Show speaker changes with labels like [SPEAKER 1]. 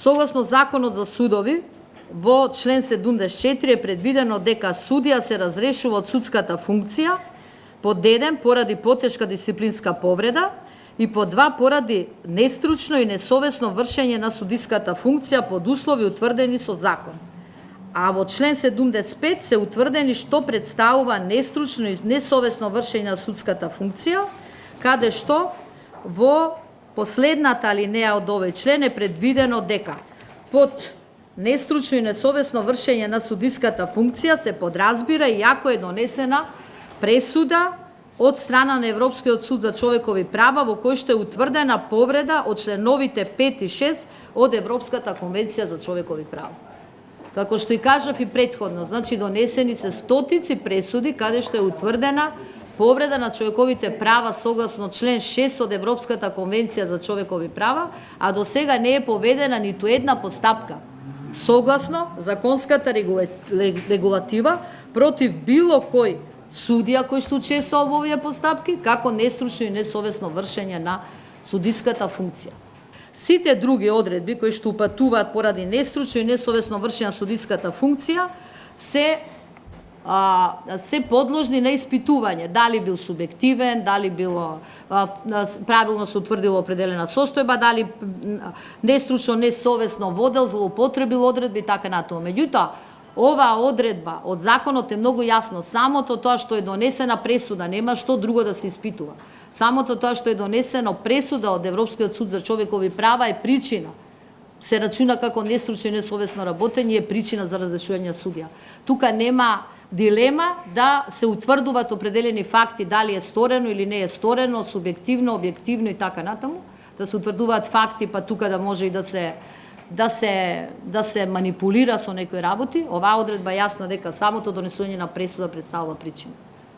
[SPEAKER 1] Согласно Законот за судови, во член 74 е предвидено дека судија се разрешува од судската функција под 1 поради потешка дисциплинска повреда и под 2 поради нестручно и несовесно вршење на судиската функција под услови утврдени со закон. А во член 75 се утврдени што представува нестручно и несовесно вршење на судската функција, каде што во последната алинеја од овој член е предвидено дека под нестручно и несовесно вршење на судиската функција се подразбира и ако е донесена пресуда од страна на Европскиот суд за човекови права во кој што е утврдена повреда од членовите 5 и 6 од Европската конвенција за човекови права. Како што и кажав и претходно, значи донесени се стотици пресуди каде што е утврдена повреда на човековите права согласно член 6 од Европската конвенција за човекови права, а до сега не е поведена ниту една постапка согласно законската регулатива против било кој судија кој што учествува во овие постапки, како нестручно и несовесно вршење на судиската функција. Сите други одредби кои што упатуваат поради нестручно и несовесно вршење на судиската функција се подложни на испитување, дали бил субјективен, дали било правилно се утврдила определена состојба, дали нестручно, несовесно водел, злоупотребил одредби и така натаму. Меѓутоа, оваа одредба од законот е многу јасно. Самото тоа што е донесена пресуда, нема што друго да се испитува. Самото тоа што е донесено пресуда од Европскиот суд за човекови права е причина. Се рачуна како нестручно и несовесно работење е причина за разрешување судија. Тука нема дилема да се утврдуваат определени факти, дали е сторено или не е сторено, субјективно, објективно и така натаму, да се утврдуваат факти, па тука да може и да се манипулира со некои работи. Оваа одредба е јасна дека самото донесување на пресуда представува причина.